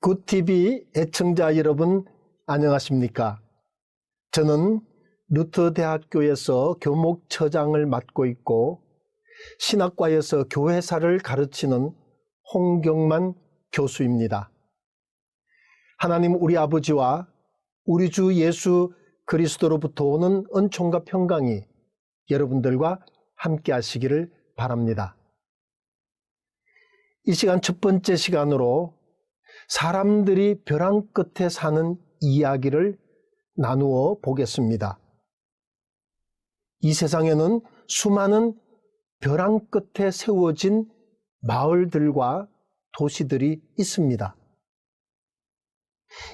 굿TV 애청자 여러분 안녕하십니까? 저는 루터대학교에서 교목처장을 맡고 있고 신학과에서 교회사를 가르치는 홍경만 교수입니다. 하나님 우리 아버지와 우리 주 예수 그리스도로부터 오는 은총과 평강이 여러분들과 함께 하시기를 바랍니다. 이 시간 첫 번째 시간으로 사람들이 벼랑 끝에 사는 이야기를 나누어 보겠습니다. 이 세상에는 수많은 벼랑 끝에 세워진 마을들과 도시들이 있습니다.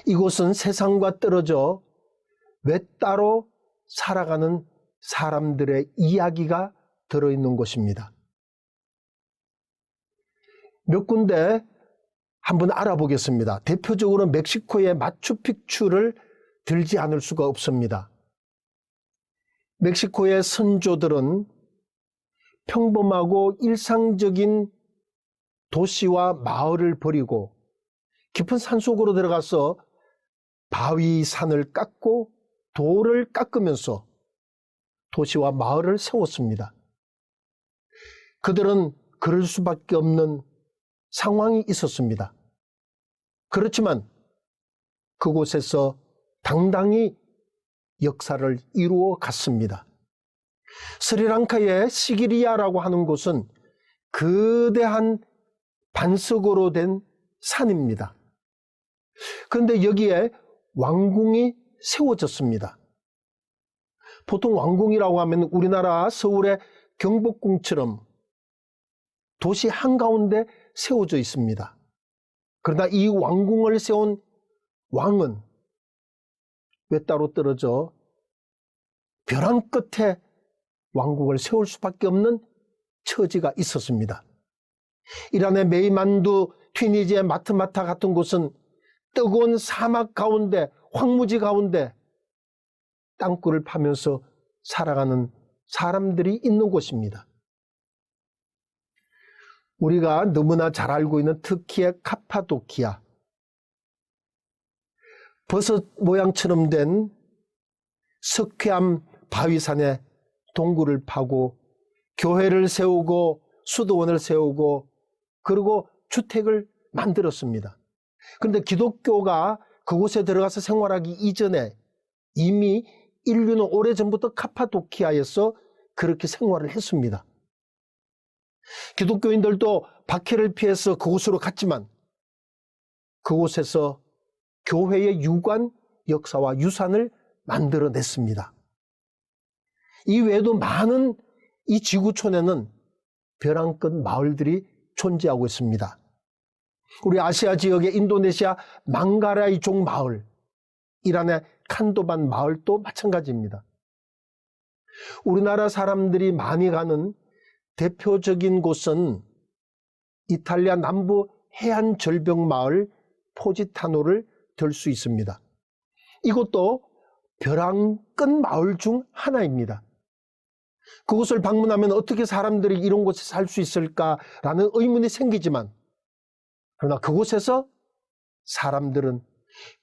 이곳은 세상과 떨어져 외따로 살아가는 사람들의 이야기가 들어있는 곳입니다. 몇 군데 한번 알아보겠습니다. 대표적으로 멕시코의 마추픽추를 들지 않을 수가 없습니다. 멕시코의 선조들은 평범하고 일상적인 도시와 마을을 버리고 깊은 산속으로 들어가서 바위 산을 깎고 돌을 깎으면서 도시와 마을을 세웠습니다. 그들은 그럴 수밖에 없는 상황이 있었습니다. 그렇지만 그곳에서 당당히 역사를 이루어 갔습니다. 스리랑카의 시기리아라고 하는 곳은 거대한 반석으로 된 산입니다. 그런데 여기에 왕궁이 세워졌습니다. 보통 왕궁이라고 하면 우리나라 서울의 경복궁처럼 도시 한가운데 세워져 있습니다. 그러나 이 왕궁을 세운 왕은 외따로 떨어져 벼랑 끝에 왕궁을 세울 수밖에 없는 처지가 있었습니다. 이란의 메이만두, 튀니지의 마트마타 같은 곳은 뜨거운 사막 가운데, 황무지 가운데 땅굴을 파면서 살아가는 사람들이 있는 곳입니다. 우리가 너무나 잘 알고 있는 터키의 카파도키아, 버섯 모양처럼 된 석회암 바위산에 동굴을 파고 교회를 세우고 수도원을 세우고 그리고 주택을 만들었습니다. 그런데 기독교가 그곳에 들어가서 생활하기 이전에 이미 인류는 오래전부터 카파도키아에서 그렇게 생활을 했습니다. 기독교인들도 박해를 피해서 그곳으로 갔지만 그곳에서 교회의 유관 역사와 유산을 만들어냈습니다. 이 외에도 많은 이 지구촌에는 벼랑 끝 마을들이 존재하고 있습니다. 우리 아시아 지역의 인도네시아 망가라이종 마을, 이란의 칸도반 마을도 마찬가지입니다. 우리나라 사람들이 많이 가는 대표적인 곳은 이탈리아 남부 해안 절벽 마을 포지타노를 들 수 있습니다. 이것도 벼랑 끝 마을 중 하나입니다. 그곳을 방문하면 어떻게 사람들이 이런 곳에 살 수 있을까라는 의문이 생기지만, 그러나 그곳에서 사람들은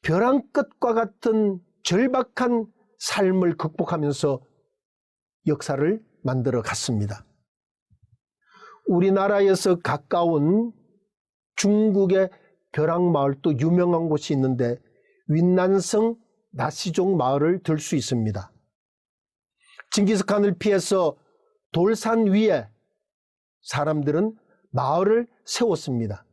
벼랑 끝과 같은 절박한 삶을 극복하면서 역사를 만들어 갔습니다. 우리나라에서 가까운 중국의 벼랑 마을도 유명한 곳이 있는데 윈난성 나시종 마을을 들 수 있습니다. 징기스칸을 피해서 돌산 위에 사람들은 마을을 세웠습니다.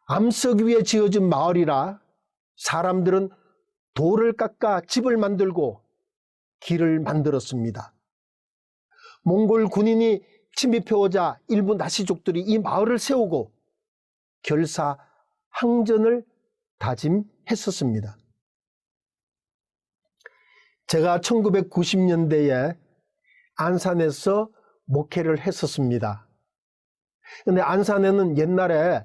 암석 위에 지어진 마을이라 사람들은 돌을 깎아 집을 만들고 길을 만들었습니다. 몽골 군인이 침입해오자 일부 나시족들이 이 마을을 세우고 결사 항전을 다짐했었습니다. 제가 1990년대에 안산에서 목회를 했었습니다. 그런데 안산에는 옛날에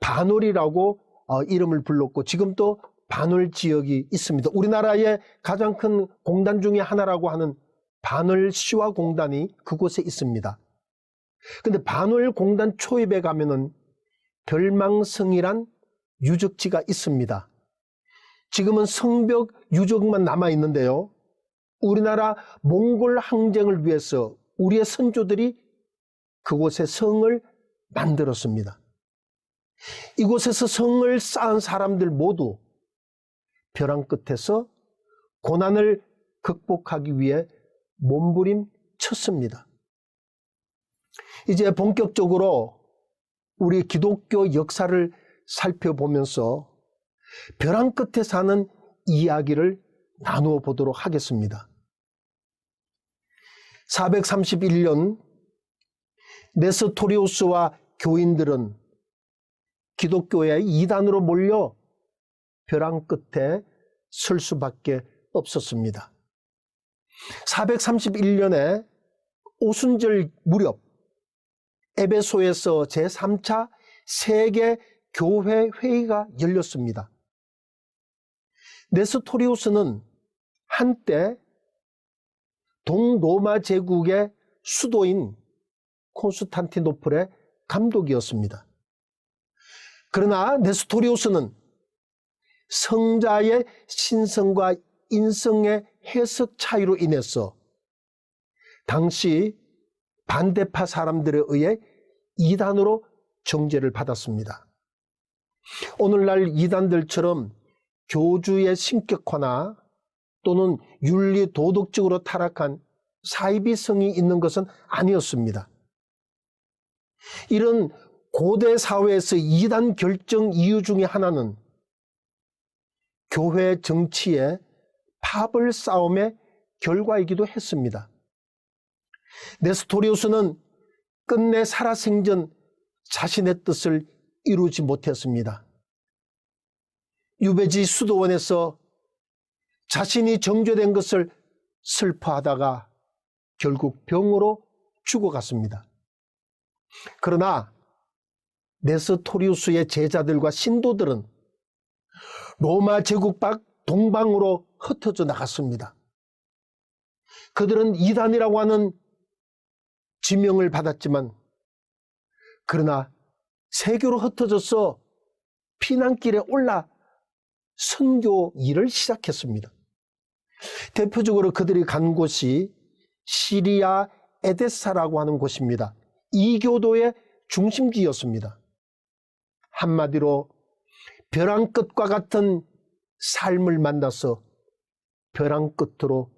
반월이라고 이름을 불렀고 지금도 반월 지역이 있습니다. 우리나라의 가장 큰 공단 중에 하나라고 하는 반월 시화공단이 그곳에 있습니다. 근데 반월 공단 초입에 가면은 별망성이란 유적지가 있습니다. 지금은 성벽 유적만 남아 있는데요. 우리나라 몽골 항쟁을 위해서 우리의 선조들이 그곳에 성을 만들었습니다. 이곳에서 성을 쌓은 사람들 모두 벼랑 끝에서 고난을 극복하기 위해 몸부림쳤습니다. 이제 본격적으로 우리 기독교 역사를 살펴보면서 벼랑 끝에 사는 이야기를 나누어 보도록 하겠습니다. 431년 네스토리우스와 교인들은 기독교의 이단으로 몰려 벼랑 끝에 설 수밖에 없었습니다. 431년에 오순절 무렵 에베소에서 제3차 세계 교회 회의가 열렸습니다. 네스토리우스는 한때 동로마 제국의 수도인 콘스탄티노플의 감독이었습니다. 그러나 네스토리우스는 성자의 신성과 인성의 해석 차이로 인해서 당시 반대파 사람들에 의해 이단으로 정죄를 받았습니다. 오늘날 이단들처럼 교주의 신격화나 또는 윤리 도덕적으로 타락한 사이비성이 있는 것은 아니었습니다. 이런 고대 사회에서 이단 결정 이유 중에 하나는 교회 정치의 파벌 싸움의 결과이기도 했습니다. 네스토리우스는 끝내 살아생전 자신의 뜻을 이루지 못했습니다. 유배지 수도원에서 자신이 정죄된 것을 슬퍼하다가 결국 병으로 죽어갔습니다. 그러나 네스토리우스의 제자들과 신도들은 로마 제국 밖 동방으로 흩어져 나갔습니다. 그들은 이단이라고 하는 지명을 받았지만 그러나 세계로 흩어져서 피난길에 올라 선교 일을 시작했습니다. 대표적으로 그들이 간 곳이 시리아 에데사라고 하는 곳입니다. 이교도의 중심지였습니다. 한마디로 벼랑 끝과 같은 삶을 만나서 벼랑 끝으로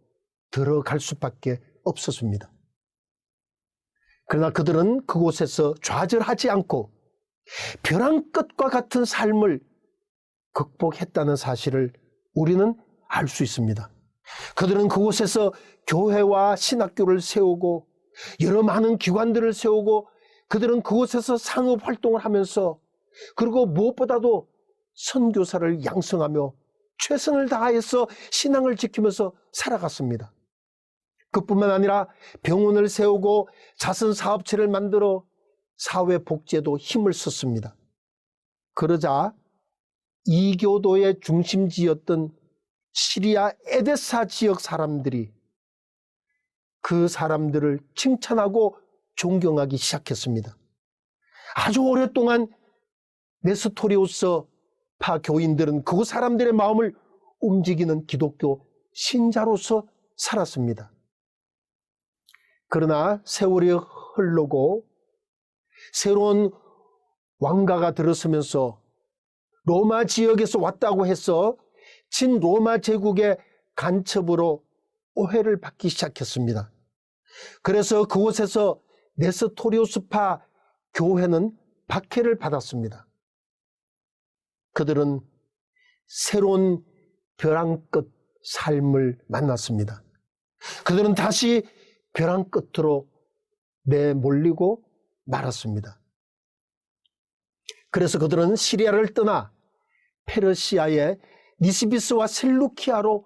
들어갈 수밖에 없었습니다. 그러나 그들은 그곳에서 좌절하지 않고 벼랑 끝과 같은 삶을 극복했다는 사실을 우리는 알 수 있습니다. 그들은 그곳에서 교회와 신학교를 세우고 여러 많은 기관들을 세우고 그들은 그곳에서 상업활동을 하면서 그리고 무엇보다도 선교사를 양성하며 최선을 다해서 신앙을 지키면서 살아갔습니다. 그뿐만 아니라 병원을 세우고 자선사업체를 만들어 사회복지에도 힘을 썼습니다. 그러자 이교도의 중심지였던 시리아 에데사 지역 사람들이 그 사람들을 칭찬하고 존경하기 시작했습니다. 아주 오랫동안 네스토리우스파 교인들은 그 사람들의 마음을 움직이는 기독교 신자로서 살았습니다. 그러나 세월이 흐르고 새로운 왕가가 들어서면서 로마 지역에서 왔다고 해서 친로마 제국의 간첩으로 오해를 받기 시작했습니다. 그래서 그곳에서 네스토리우스파 교회는 박해를 받았습니다. 그들은 새로운 벼랑 끝 삶을 만났습니다. 그들은 다시 벼랑 끝으로 내몰리고 말았습니다. 그래서 그들은 시리아를 떠나 페르시아의 니시비스와 셀루키아로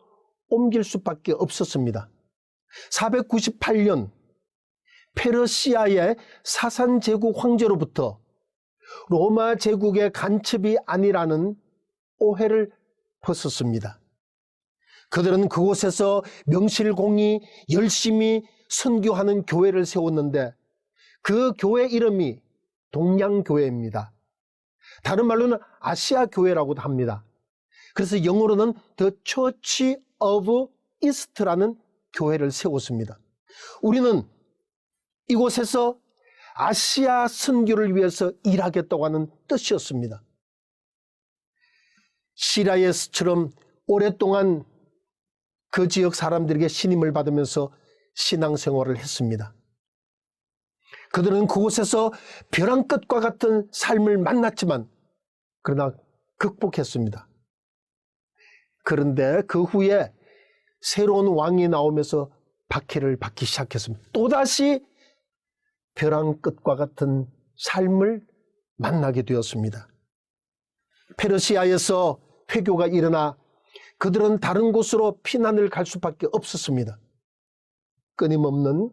옮길 수밖에 없었습니다. 498년 페르시아의 사산 제국 황제로부터 로마 제국의 간첩이 아니라는 오해를 벗었습니다. 그들은 그곳에서 명실공히 열심히 선교하는 교회를 세웠는데 그 교회 이름이 동양교회입니다. 다른 말로는 아시아 교회라고도 합니다. 그래서 영어로는 The Church of East라는 교회를 세웠습니다. 우리는 이곳에서 아시아 선교를 위해서 일하겠다고 하는 뜻이었습니다. 시라예스처럼 오랫동안 그 지역 사람들에게 신임을 받으면서 신앙생활을 했습니다. 그들은 그곳에서 벼랑 끝과 같은 삶을 만났지만 그러나 극복했습니다. 그런데 그 후에 새로운 왕이 나오면서 박해를 받기 시작했습니다. 또다시 벼랑 끝과 같은 삶을 만나게 되었습니다. 페르시아에서 회교가 일어나 그들은 다른 곳으로 피난을 갈 수밖에 없었습니다. 끊임없는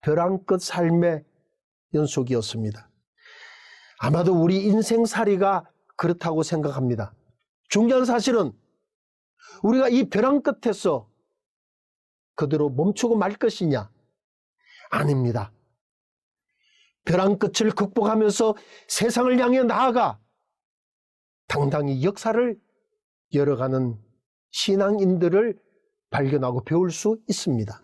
벼랑 끝 삶의 연속이었습니다. 아마도 우리 인생살이가 그렇다고 생각합니다. 중요한 사실은 우리가 이 벼랑 끝에서 그대로 멈추고 말 것이냐? 아닙니다. 벼랑 끝을 극복하면서 세상을 향해 나아가 당당히 역사를 열어가는 신앙인들을 발견하고 배울 수 있습니다.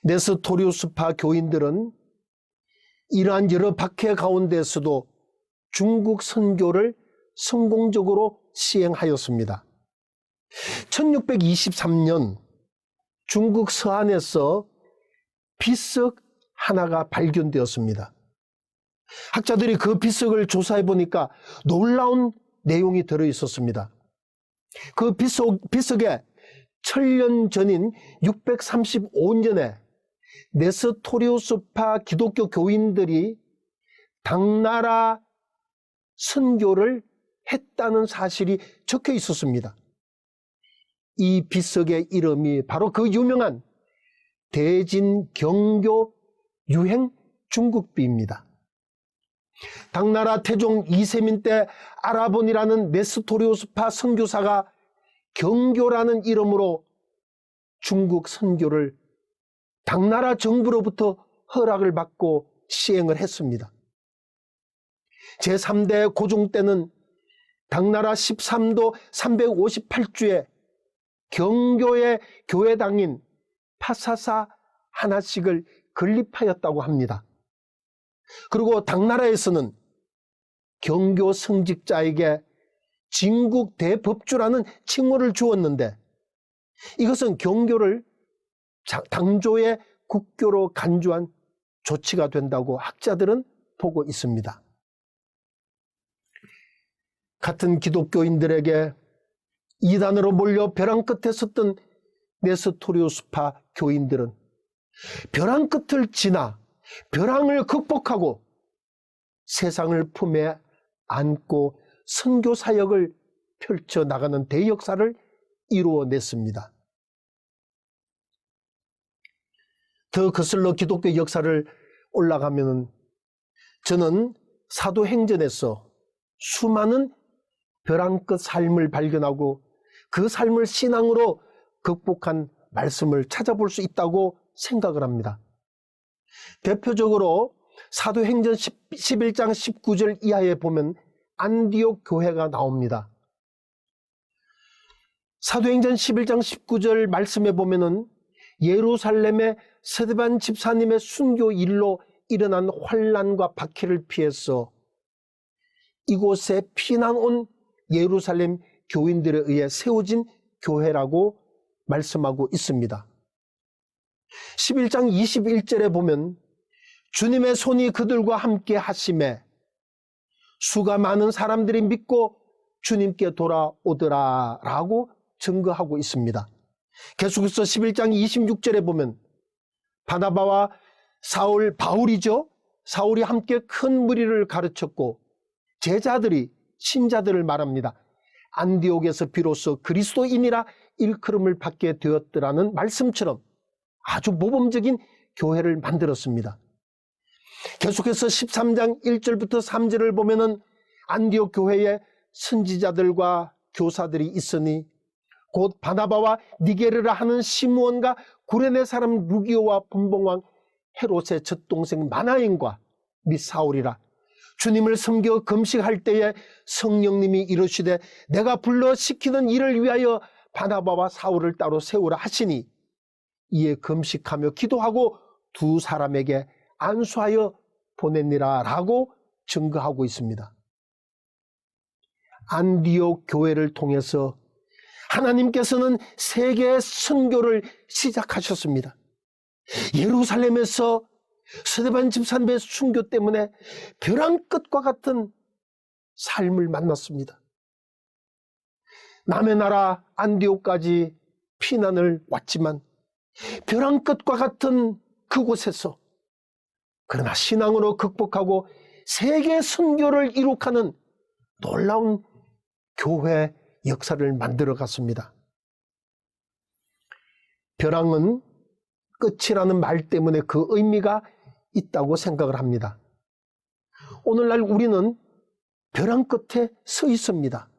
네스토리우스파 교인들은 이러한 여러 박해 가운데서도 중국 선교를 성공적으로 시행하였습니다. 1623년 중국 서안에서 비석 하나가 발견되었습니다. 학자들이 그 비석을 조사해 보니까 놀라운 내용이 들어있었습니다. 그 비석에 천년 전인 635년에 네스토리우스파 기독교 교인들이 당나라 선교를 했다는 사실이 적혀 있었습니다. 이 비석의 이름이 바로 그 유명한 대진경교 유행 중국비입니다. 당나라 태종 이세민 때 아라본이라는 네스토리우스파 선교사가 경교라는 이름으로 중국 선교를 당나라 정부로부터 허락을 받고 시행을 했습니다. 제3대 고종 때는 당나라 13도 358주에 경교의 교회당인 파사사 하나씩을 건립하였다고 합니다. 그리고 당나라에서는 경교 성직자에게 진국 대법주라는 칭호를 주었는데 이것은 경교를 당조의 국교로 간주한 조치가 된다고 학자들은 보고 있습니다. 같은 기독교인들에게 이단으로 몰려 벼랑 끝에 섰던 네스토리우스파 교인들은 벼랑 끝을 지나 벼랑을 극복하고 세상을 품에 안고 선교 사역을 펼쳐나가는 대역사를 이루어냈습니다. 더 거슬러 기독교 역사를 올라가면 저는 사도행전에서 수많은 벼랑 끝 삶을 발견하고 그 삶을 신앙으로 극복한 말씀을 찾아볼 수 있다고 생각을 합니다. 대표적으로 사도행전 11장 19절 이하에 보면 안디옥 교회가 나옵니다. 사도행전 11장 19절 말씀에 보면은 예루살렘의 스데반 집사님의 순교 일로 일어난 환난과 박해를 피해서 이곳에 피난 온 예루살렘 교인들에 의해 세워진 교회라고 말씀하고 있습니다. 11장 21절에 보면 주님의 손이 그들과 함께 하심에 수가 많은 사람들이 믿고 주님께 돌아오더라 라고 증거하고 있습니다. 계속해서 11장 26절에 보면 바나바와 바울이죠. 사울이 함께 큰 무리를 가르쳤고 제자들이 신자들을 말합니다. 안디옥에서 비로소 그리스도인이라 일컬음을 받게 되었더라는 말씀처럼 아주 모범적인 교회를 만들었습니다. 계속해서 13장 1절부터 3절을 보면은 안디옥 교회에 선지자들과 교사들이 있으니 곧 바나바와 니게르라 하는 시므온과 구레네 사람 루기오와 분봉왕 헤롯의 젖동생 마나인과 및 사울이라 주님을 섬겨 금식할 때에 성령님이 이르시되 내가 불러 시키는 일을 위하여 바나바와 사울을 따로 세우라 하시니 이에 금식하며 기도하고 두 사람에게 안수하여 보냈니라 라고 증거하고 있습니다. 안디옥 교회를 통해서 하나님께서는 세계 선교를 시작하셨습니다. 예루살렘에서 스데반 집사님의 순교 때문에 벼랑 끝과 같은 삶을 만났습니다. 남의 나라 안디옥까지 피난을 왔지만 벼랑 끝과 같은 그곳에서 그러나 신앙으로 극복하고 세계 선교를 이룩하는 놀라운 교회 역사를 만들어 갔습니다. 벼랑은 끝이라는 말 때문에 그 의미가 있다고 생각을 합니다. 오늘날 우리는 벼랑 끝에 서 있습니다.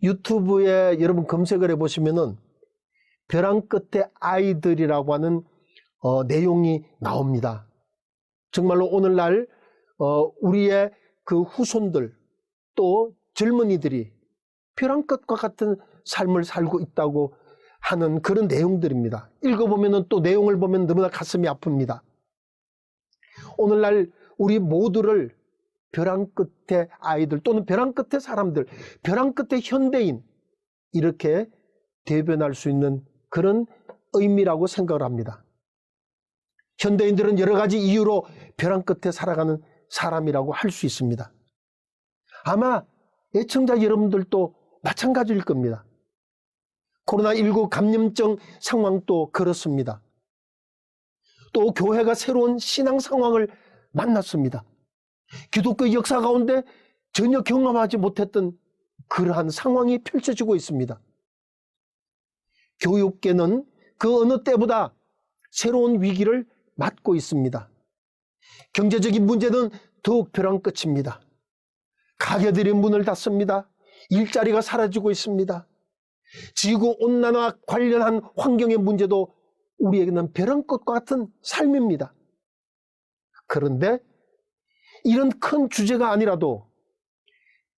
유튜브에 여러분 검색을 해보시면은 벼랑 끝에 아이들이라고 하는 내용이 나옵니다. 정말로 오늘날 우리의 그 후손들 또 젊은이들이 벼랑 끝과 같은 삶을 살고 있다고 하는 그런 내용들입니다. 읽어보면 또 내용을 보면 너무나 가슴이 아픕니다. 오늘날 우리 모두를 벼랑 끝의 아이들 또는 벼랑 끝의 사람들, 벼랑 끝의 현대인 이렇게 대변할 수 있는 그런 의미라고 생각을 합니다. 현대인들은 여러 가지 이유로 벼랑 끝에 살아가는 사람이라고 할 수 있습니다. 아마 애청자 여러분들도 마찬가지일 겁니다. 코로나19 감염증 상황도 그렇습니다. 또 교회가 새로운 신앙 상황을 만났습니다. 기독교 역사 가운데 전혀 경험하지 못했던 그러한 상황이 펼쳐지고 있습니다. 교육계는 그 어느 때보다 새로운 위기를 맞고 있습니다. 경제적인 문제는 더욱 벼랑 끝입니다. 가게들이 문을 닫습니다. 일자리가 사라지고 있습니다. 지구온난화 관련한 환경의 문제도 우리에게는 벼랑 끝과 같은 삶입니다. 그런데 이런 큰 주제가 아니라도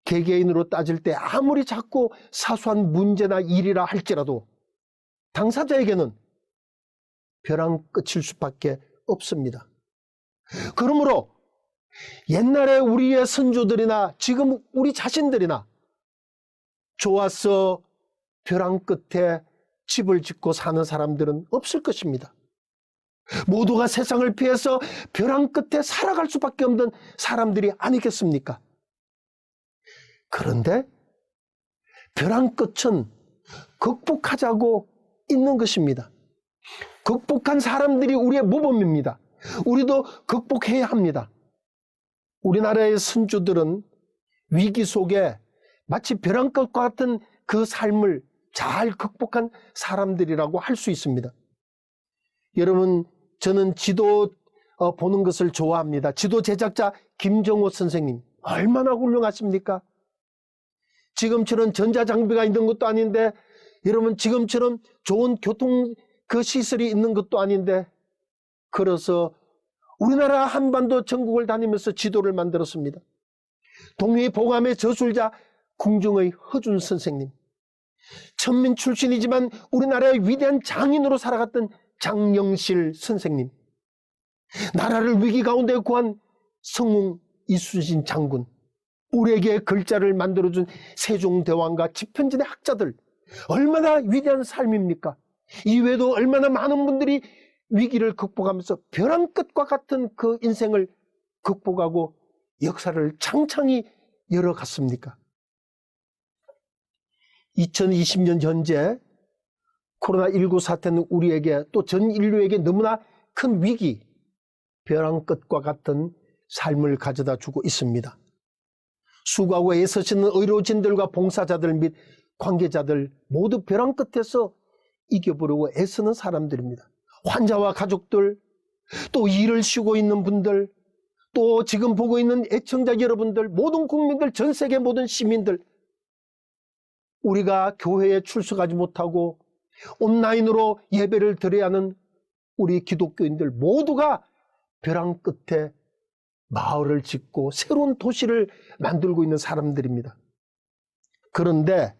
개개인으로 따질 때 아무리 작고 사소한 문제나 일이라 할지라도 당사자에게는 벼랑 끝일 수밖에 없습니다. 그러므로 옛날에 우리의 선조들이나 지금 우리 자신들이나 좋아서 벼랑 끝에 집을 짓고 사는 사람들은 없을 것입니다. 모두가 세상을 피해서 벼랑 끝에 살아갈 수밖에 없는 사람들이 아니겠습니까? 그런데 벼랑 끝은 극복하자고 있는 것입니다. 극복한 사람들이 우리의 모범입니다. 우리도 극복해야 합니다. 우리나라의 선조들은 위기 속에 마치 벼랑 끝과 같은 그 삶을 잘 극복한 사람들이라고 할 수 있습니다. 여러분, 저는 지도 보는 것을 좋아합니다. 지도 제작자 김정호 선생님 얼마나 훌륭하십니까? 지금처럼 전자장비가 있는 것도 아닌데, 여러분 지금처럼 좋은 교통 그 시설이 있는 것도 아닌데, 그래서 우리나라 한반도 전국을 다니면서 지도를 만들었습니다. 동의보감의 저술자 궁중의 허준 선생님, 천민 출신이지만 우리나라의 위대한 장인으로 살아갔던 장영실 선생님, 나라를 위기 가운데 구한 성웅 이순신 장군, 우리에게 글자를 만들어준 세종대왕과 집현진의 학자들, 얼마나 위대한 삶입니까? 이외에도 얼마나 많은 분들이 위기를 극복하면서 벼랑 끝과 같은 그 인생을 극복하고 역사를 창창히 열어갔습니까? 2020년 현재 코로나19 사태는 우리에게 또 전 인류에게 너무나 큰 위기, 벼랑 끝과 같은 삶을 가져다 주고 있습니다. 수고하고 애쓰시는 의료진들과 봉사자들 및 관계자들 모두 벼랑 끝에서 이겨보려고 애쓰는 사람들입니다. 환자와 가족들, 또 일을 쉬고 있는 분들, 또 지금 보고 있는 애청자 여러분들, 모든 국민들, 전 세계 모든 시민들, 우리가 교회에 출석하지 못하고 온라인으로 예배를 드려야 하는 우리 기독교인들 모두가 벼랑 끝에 마을을 짓고 새로운 도시를 만들고 있는 사람들입니다. 그런데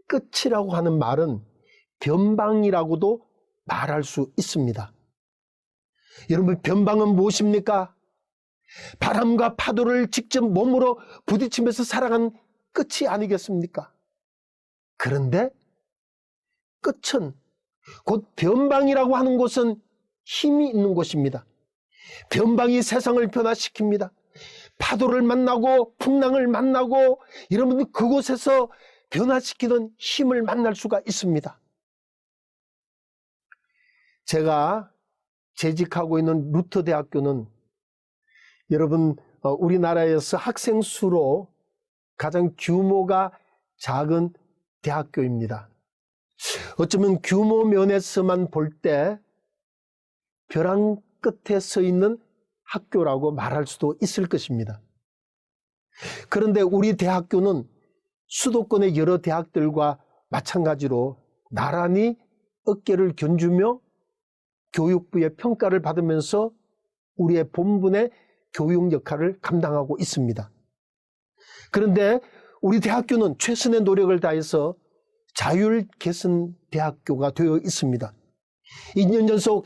끝이라고 하는 말은 변방이라고도 말할 수 있습니다. 여러분, 변방은 무엇입니까? 바람과 파도를 직접 몸으로 부딪히면서 살아간 끝이 아니겠습니까? 그런데 끝은, 곧 변방이라고 하는 곳은 힘이 있는 곳입니다. 변방이 세상을 변화시킵니다. 파도를 만나고 풍랑을 만나고 여러분들 그곳에서 변화시키는 힘을 만날 수가 있습니다. 제가 재직하고 있는 루터 대학교는 여러분 우리나라에서 학생 수로 가장 규모가 작은 대학교입니다. 어쩌면 규모 면에서만 볼 때 벼랑 끝에 서 있는 학교라고 말할 수도 있을 것입니다. 그런데 우리 대학교는 수도권의 여러 대학들과 마찬가지로 나란히 어깨를 견주며 교육부의 평가를 받으면서 우리의 본분의 교육 역할을 감당하고 있습니다. 그런데 우리 대학교는 최선의 노력을 다해서 자율개선대학교가 되어 있습니다. 2년 연속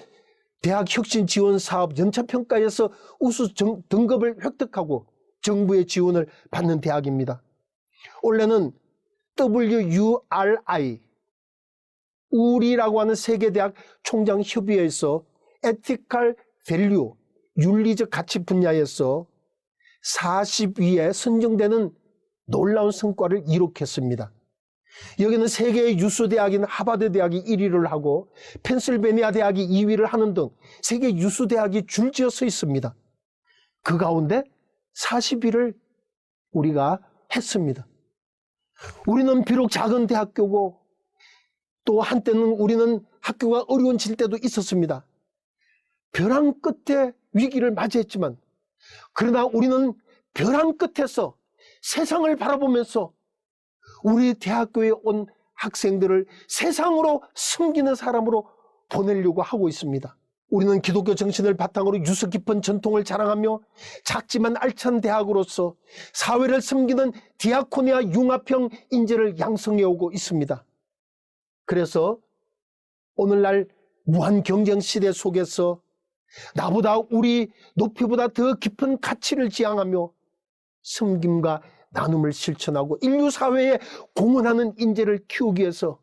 대학혁신지원사업 연차평가에서 우수 등급을 획득하고 정부의 지원을 받는 대학입니다. 올해는 WURI, 우리라고 하는 세계대학 총장협의회에서 에티컬 밸류, 윤리적 가치 분야에서 40위에 선정되는 놀라운 성과를 이룩했습니다. 여기는 세계의 유수 대학인 하버드 대학이 1위를 하고 펜실베니아 대학이 2위를 하는 등 세계 유수 대학이 줄지어 서 있습니다. 그 가운데 40위를 우리가 했습니다. 우리는 비록 작은 대학교고 또 한때는 우리는 학교가 어려워질 때도 있었습니다. 벼랑 끝에 위기를 맞이했지만 그러나 우리는 벼랑 끝에서 세상을 바라보면서 우리 대학교에 온 학생들을 세상으로 섬기는 사람으로 보내려고 하고 있습니다. 우리는 기독교 정신을 바탕으로 유서 깊은 전통을 자랑하며 작지만 알찬 대학으로서 사회를 섬기는 디아코니아 융합형 인재를 양성해 오고 있습니다. 그래서 오늘날 무한 경쟁 시대 속에서 나보다 우리 높이보다 더 깊은 가치를 지향하며 섬김과 나눔을 실천하고 인류 사회에 공헌하는 인재를 키우기 위해서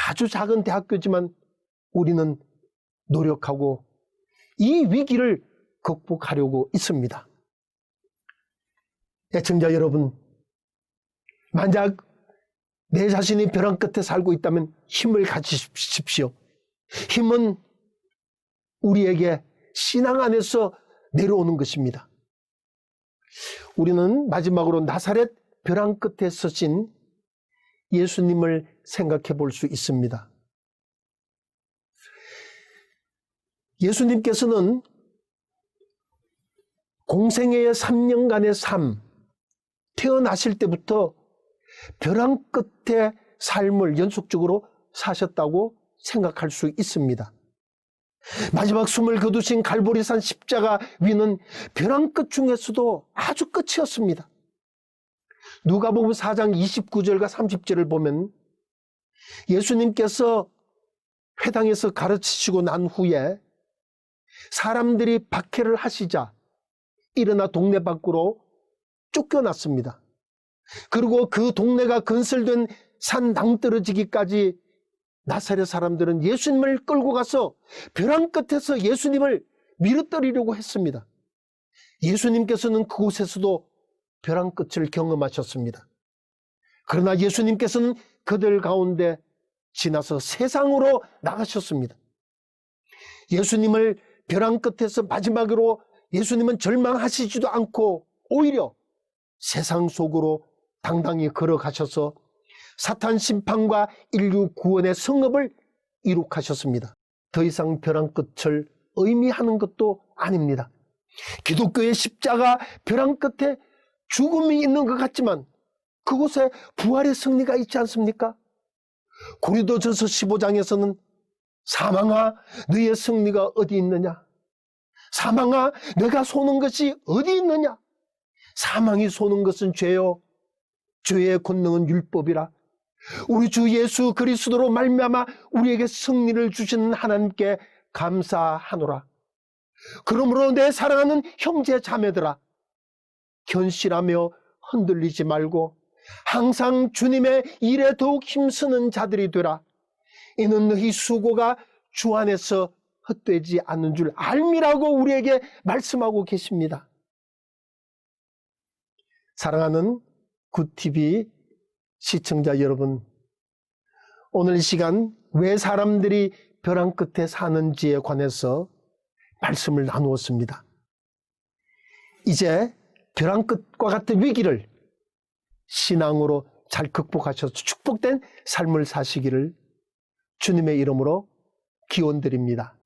아주 작은 대학교지만 우리는 노력하고 이 위기를 극복하려고 있습니다. 애청자 여러분, 만약 내 자신이 벼랑 끝에 살고 있다면 힘을 가지십시오. 힘은 우리에게 신앙 안에서 내려오는 것입니다. 우리는 마지막으로 나사렛 벼랑 끝에 서신 예수님을 생각해 볼 수 있습니다. 예수님께서는 공생애의 3년간의 삶, 태어나실 때부터 벼랑 끝에 삶을 연속적으로 사셨다고 생각할 수 있습니다. 마지막 숨을 거두신 갈보리산 십자가 위는 벼랑 끝 중에서도 아주 끝이었습니다. 누가복음 4장 29절과 30절을 보면 예수님께서 회당에서 가르치시고 난 후에 사람들이 박해를 하시자 일어나 동네 밖으로 쫓겨났습니다. 그리고 그 동네가 건설된 산 낭떠러지기까지 나사렛 사람들은 예수님을 끌고 가서 벼랑 끝에서 예수님을 밀어뜨리려고 했습니다. 예수님께서는 그곳에서도 벼랑 끝을 경험하셨습니다. 그러나 예수님께서는 그들 가운데 지나서 세상으로 나가셨습니다. 예수님을 벼랑 끝에서 마지막으로 예수님은 절망하시지도 않고 오히려 세상 속으로 당당히 걸어가셔서 사탄 심판과 인류 구원의 성업을 이룩하셨습니다. 더 이상 벼랑 끝을 의미하는 것도 아닙니다. 기독교의 십자가 벼랑 끝에 죽음이 있는 것 같지만 그곳에 부활의 승리가 있지 않습니까? 고린도전서 15장에서는 사망아 너의 승리가 어디 있느냐? 사망아, 내가 소는 것이 어디 있느냐? 사망이 소는 것은 죄요, 죄의 권능은 율법이라. 우리 주 예수 그리스도로 말미암아 우리에게 승리를 주시는 하나님께 감사하노라. 그러므로 내 사랑하는 형제 자매들아, 견실하며 흔들리지 말고 항상 주님의 일에 더욱 힘쓰는 자들이 되라. 이는 너희 수고가 주 안에서 헛되지 않는 줄 알미라고 우리에게 말씀하고 계십니다. 사랑하는 굿TV 시청자 여러분, 오늘 이 시간 왜 사람들이 벼랑 끝에 사는지에 관해서 말씀을 나누었습니다. 이제 벼랑 끝과 같은 위기를 신앙으로 잘 극복하셔서 축복된 삶을 사시기를 주님의 이름으로 기원드립니다.